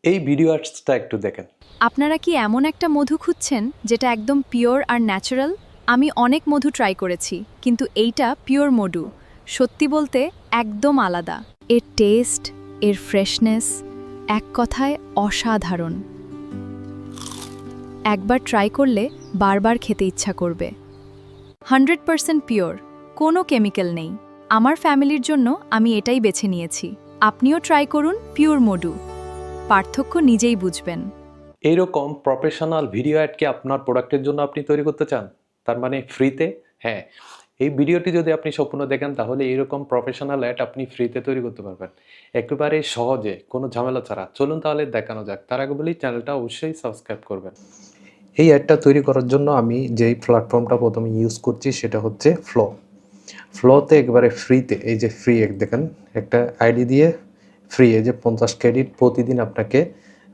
এই ভিডিও আর্টসটা একটু দেখেন। আপনারা কি এমন একটা মধু খুঁজছেন যেটা একদম পিওর আর ন্যাচারাল? আমি অনেক মধু ট্রাই করেছি, কিন্তু এইটা পিওর মধু। সত্যি বলতে একদম আলাদা। এর টেস্ট, এর ফ্রেশনেস, এক কথায় অসাধারণ। একবার ট্রাই করলে বারবার খেতে ইচ্ছা করবে। 100% পিওর, কোনো কেমিক্যাল নেই। আমার ফ্যামিলির জন্য আমি এটাই বেছে নিয়েছি। আপনিও ট্রাই করুন পিওর মধু। পার্থক্য নিজেই বুঝবেন। এইরকম প্রফেশনাল ভিডিও অ্যাড কি আপনার প্রোডাক্টের জন্য আপনি তৈরি করতে চান? তার মানে ফ্রিতে? হ্যাঁ, এই ভিডিওটি যদি আপনি সম্পূর্ণ দেখেন তাহলে এইরকম প্রফেশনাল অ্যাড আপনি ফ্রিতে তৈরি করতে পারবেন। একেবারে সহজে, কোনো ঝামেলা ছাড়া। চলুন তাহলে দেখানো যাক। তার আগে বলি চ্যানেলটা অবশ্যই সাবস্ক্রাইব করবেন। এই অ্যাডটা তৈরি করার জন্য আমি যেই প্ল্যাটফর্মটা প্রথমে ইউজ করছি সেটা হচ্ছে ফ্লো। ফ্লোতে একেবারে ফ্রিতে, এই যে ফ্রি এক দেখেন, একটা আইডি দিয়ে ফ্রি, এই যে 50 ক্রেডিট প্রতিদিন আপনাকে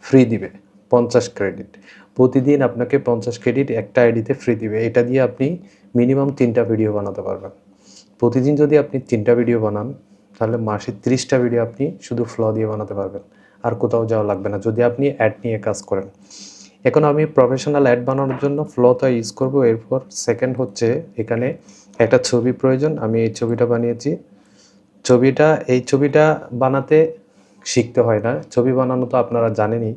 ফ্রি দিবে। 50 ক্রেডিট প্রতিদিন আপনাকে 50 ক্রেডিট একটা আইডিতে ফ্রি দিবে। এটা দিয়ে আপনি মিনিমাম 3টা ভিডিও বানাতে পারবেন। প্রতিদিন যদি আপনি 3টা ভিডিও বানান তাহলে মাসে 30টা ভিডিও আপনি শুধু ফ্লো দিয়ে বানাতে পারবেন। আর কোথাও যাওয়া লাগবে না যদি আপনি অ্যাড নিয়ে কাজ করেন। এখন আমি প্রফেশনাল অ্যাড বানানোর জন্য ফ্লোটা ইউজ করব। এরপর সেকেন্ড হচ্ছে এখানে একটা ছবি প্রয়োজন। আমি এই ছবিটা বানিয়েছি। এই ছবিটা বানাতে শিখতে হয় না। ছবি বানানো তো আপনারা জানেনই।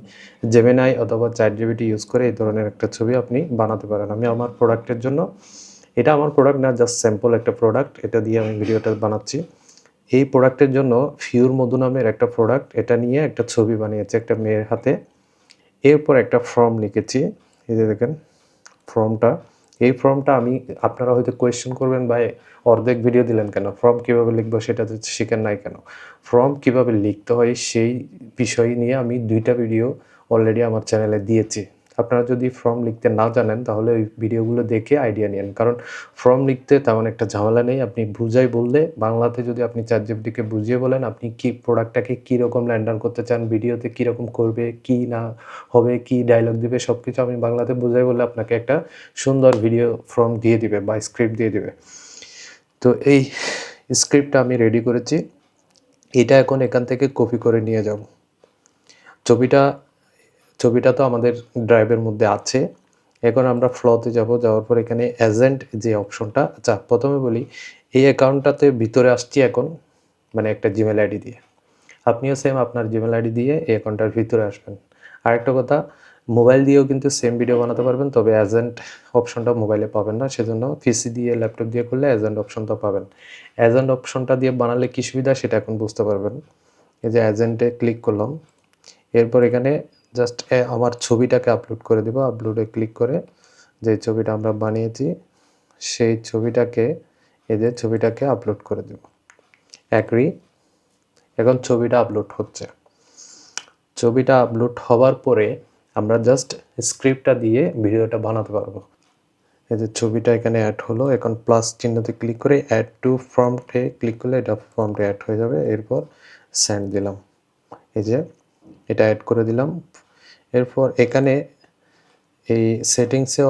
জেমিনাই অথবা চ্যাটজিপিটি ইউজ করে এই ধরনের একটা ছবি আপনি বানাতে পারেন। আমি আমার প্রোডাক্টের জন্য, এটা আমার প্রোডাক্ট না, জাস্ট স্যাম্পল একটা প্রোডাক্ট, এটা দিয়ে আমি ভিডিওটা বানাচ্ছি। এই প্রোডাক্টের জন্য ফিউর মধু নামের একটা প্রোডাক্ট, এটা নিয়ে একটা ছবি বানিয়েছি একটা মেয়ের হাতে। এরপর একটা ফর্ম লিখেছি, এই যে দেখেন ফর্মটা। এই ফর্মটা আমি, আপনারা হয়তো কোয়েশ্চেন করবেন, ভাই অর্ধেক ভিডিও দিলেন কেন, ফর্ম কীভাবে লিখবো সেটা তো শিখেন নাই কেন? ফর্ম কীভাবে লিখতে হয় সেই বিষয় নিয়ে আমি 2টা ভিডিও অলরেডি আমার চ্যানেলে দিয়েছি। আপনারা যদি ফর্ম লিখতে না জানেন তাহলে ওই ভিডিওগুলো দেখে আইডিয়া নিন, কারণ ফর্ম লিখতে তেমন একটা ঝামেলা নেই। আপনি বুঝাই বললে, বাংলাতে যদি আপনি চ্যাটজিপিটিকে বুঝিয়ে বলেন আপনি কি প্রোডাক্টটাকে কীরকম ল্যান্ডার করতে চান, ভিডিওতে কীরকম করবে, কি না হবে, কি ডায়লগ দিবে, সব কিছু আমি বাংলাতে বুঝাই বললে আপনাকে একটা সুন্দর ভিডিও ফর্ম দিয়ে দিবে বা স্ক্রিপ্ট দিয়ে দিবে। তো এই স্ক্রিপ্টটা আমি রেডি করেছি। এটা এখন এখান থেকে কপি করে নিয়ে যাব। ছবিটা ছবিটা তো আমাদের ড্রাইভের মধ্যে আছে। এখন আমরা ফ্লোতে যাব। যাওয়ার পর এখানে এজেন্ট যে অপশনটা, আচ্ছা প্রথমে বলি এই অ্যাকাউন্টটাতে ভিতরে আসছি এখন, মানে একটা জিমেল আইডি দিয়ে। আপনিও সেম আপনার জিমেল আইডি দিয়ে এই অ্যাকাউন্টটার ভিতরে আসবেন। আরেকটা কথা, মোবাইল দিয়েও কিন্তু সেম ভিডিও বানাতে পারবেন, তবে এজেন্ট অপশনটা মোবাইলে পাবেন না, সেজন্য পিসি দিয়ে ল্যাপটপ দিয়ে করলে এজেন্ট অপশনটা পাবেন। এজেন্ট অপশনটা দিয়ে বানালে কী সুবিধা সেটা এখন বুঝতে পারবেন। এই যে এজেন্টে ক্লিক করলাম। এরপর এখানে জাস্ট আমার ছবিটাকে আপলোড করে দেব। আপলোডে ক্লিক করে যে ছবিটা আমরা বানিয়েছি সেই ছবিটাকে, এই যে ছবিটাকে আপলোড করে দেব। অ্যাগ্রি। এখন ছবিটা আপলোড হচ্ছে। ছবিটা আপলোড হওয়ার পরে আমরা জাস্ট স্ক্রিপ্টটা দিয়ে ভিডিওটা বানাতে পারবো। এই যে ছবিটা এখানে অ্যাড হলো। এখন প্লাস চিহ্নতে ক্লিক করে অ্যাড টু ফর্মটে ক্লিক করলে এটা ফর্মটে অ্যাড হয়ে যাবে। এরপর সেন্ড দিলাম। এই যে এটা অ্যাড করে দিলাম। এরপর এখানে এই সেটিংসে,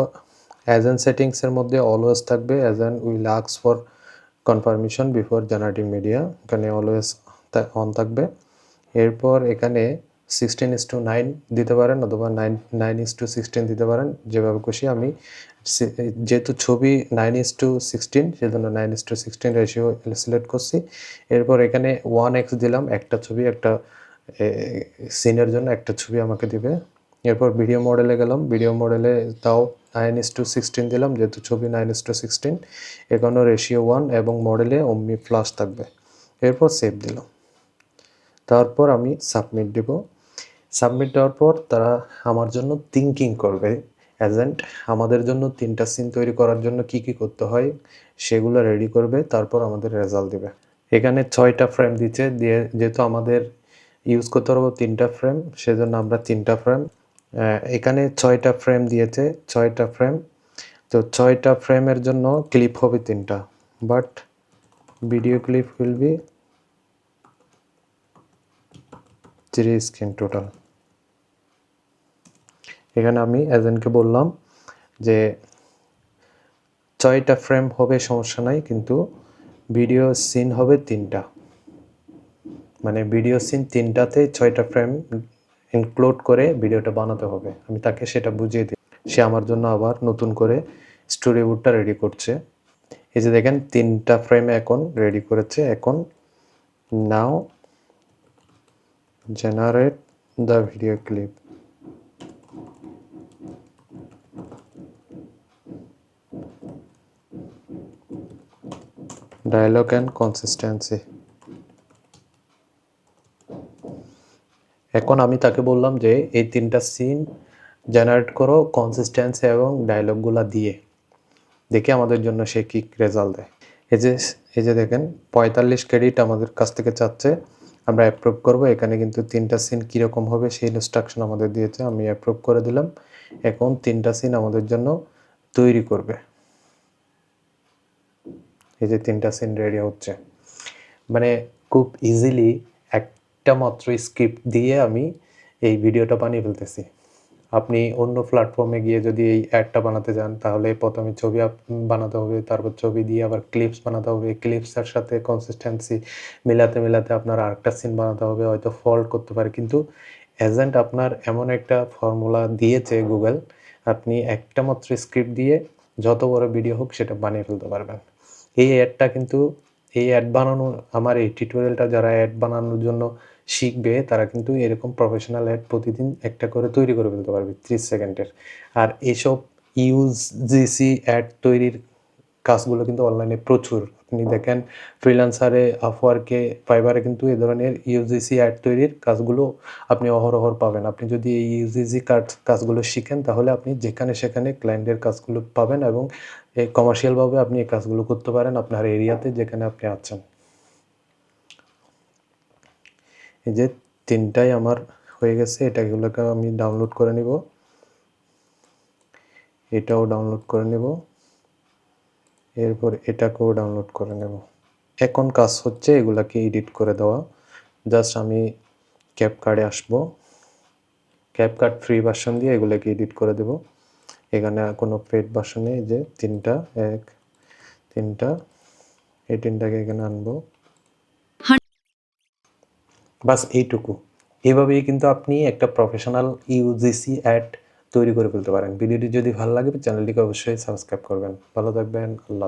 এজেন্ট সেটিংসের মধ্যে অলওয়েজ থাকবে agent will ask for confirmation before generating media, এখানে অলওয়েজ অন থাকবে। এরপর এখানে 16:9 দিতে পারেন অথবা 9:16 দিতে পারেন, যেভাবে খুশি। আমি যেহেতু ছবি 9:16 সেজন্য 9:16 রেশিও সিলেক্ট করছি। এরপর এখানে 1x দিলাম, একটা ছবি একটা সিনের জন্য একটা ছবি আমাকে দিবে। এরপর ভিডিও মডেলে গেলাম, ভিডিও মডেলে তাও 9:16 দিলাম, যেহেতু ছবি 9:16। এখানেও রেশিও 1 এবং মডেলে অমনি ফ্লাশ থাকবে। এরপর সেভ দিলাম। তারপর আমি সাবমিট দেব। সাবমিট দেওয়ার পর তারা আমার জন্য থিঙ্কিং করবে। এজেন্ট আমাদের জন্য 3টা সিন তৈরি করার জন্য কি কি করতে হয় সেগুলো রেডি করবে, তারপর আমাদের রেজাল্ট দেবে। এখানে 6টা ফ্রেম দিচ্ছে, দিয়ে যেহেতু আমাদের ইউজ করতে পারবো 3টা ফ্রেম, সেজন্য আমরা 3টা ফ্রেম, এখানে 6টা ফ্রেম দিয়েছে, 6টা ফ্রেম। তো 6টা ফ্রেমের জন্য ক্লিপ হবে 3টা, but video clip will be 3 screen total. এখানে আমি এজেন্টকে বললাম যে 6টা ফ্রেম হবে সমস্যা নাই, কিন্তু ভিডিও সিন হবে 3টা, মানে ভিডিও সিন 3টাতে 6টা ফ্রেম ইনক্লুড করে ভিডিওটা বানাতে হবে। আমি তাকে সেটা বুঝিয়ে দিই। সে আমার জন্য আবার নতুন করে স্টোরিবোর্ডটা রেডি করছে। এই যে দেখেন 3টা ফ্রেমে এখন রেডি করেছে। এখন now generate the video clip. Dialogue and consistency. এখন আমি তাকে বললাম যে এই 3টা সিন জেনারেট করো কনসিস্টেন্সি এবং ডায়লগগুলা দিয়ে, দেখি আমাদের জন্য সে কি রেজাল্ট দেয়। এই যে দেখেন 45 ক্রেডিট আমাদের কাছ থেকে চাচ্ছে, আমরা অ্যাপ্রুভ করব। এখানে কিন্তু 3টা সিন কীরকম হবে সেই ইনস্ট্রাকশন আমাদের দিয়েছে, আমি অ্যাপ্রুভ করে দিলাম। এখন 3টা সিন আমাদের জন্য তৈরি করবে। এই যে 3টা সিন রেডি হচ্ছে, মানে খুব ইজিলি একটা মাত্র স্ক্রিপ্ট দিয়ে আমি এই ভিডিওটা বানিয়ে ফেলতেছি। আপনি অন্য প্ল্যাটফর্মে গিয়ে যদি এই অ্যাডটা বানাতে যান তাহলে প্রথমে ছবি বানাতে হবে, তারপর ছবি দিয়ে আবার ক্লিপস বানাতে হবে, ক্লিপসের সাথে কনসিস্টেন্সি মিলাতে আপনার আরেকটা সিন বানাতে হবে, হয়তো ফল্ট করতে পারে। কিন্তু এজেন্ট আপনার এমন একটা ফর্মুলা দিয়েছে গুগল, আপনি একটা মাত্র স্ক্রিপ্ট দিয়ে যত বড় ভিডিও হোক সেটা বানিয়ে ফেলতে পারবেন। এই অ্যাডটা কিন্তু এই অ্যাড বানানো, আমার এই টিউটোরিয়ালটা যারা অ্যাড বানানোর জন্য শিখবে তারা কিন্তু এরকম প্রফেশনাল অ্যাড প্রতিদিন একটা করে তৈরি করে ফেলতে পারবে 30 সেকেন্ডের। আর এসব ইউজিসি অ্যাড তৈরির কাজগুলো কিন্তু অনলাইনে প্রচুর। আপনি দেখেন ফ্রিল্যান্সারে, আপওয়ার্কে, ফাইবারে কিন্তু এ ধরনের ইউজিসি অ্যাড তৈরির কাজগুলো আপনি অহরহ পাবেন। আপনি যদি এই ইউজিসি কাজগুলো শিখেন তাহলে আপনি যেখানে সেখানে ক্লায়েন্টের কাজগুলো পাবেন এবং কমার্শিয়ালভাবে আপনি এই কাজগুলো করতে পারেন আপনার এরিয়াতে যেখানে আপনি আছেন। এই যে 3টাই আমার হয়ে গেছে, এটাগুলোকে আমি ডাউনলোড করে নিব, এটাও ডাউনলোড করে নেব, এরপর এটাকেও ডাউনলোড করে নেব। এখন কাজ হচ্ছে এগুলাকে এডিট করে দেওয়া। জাস্ট আমি ক্যাপকার্ডে আসব, ক্যাপকার্ড ফ্রি ভার্সন দিয়ে এগুলোকে এডিট করে দেব। এখানে কোনো পেড ভার্সন নেই। যে 3টা এই 3টাকে এখানে আনবো, বাস এইটুকু। এভাবেই কিন্তু আপনি একটা প্রফেশনাল ইউজিসি অ্যাড তৈরি করে ফেলতে পারেন। ভিডিওটি যদি ভালো লাগে চ্যানেলটিকে অবশ্যই সাবস্ক্রাইব করবেন। ভালো থাকবেন। আল্লাহ।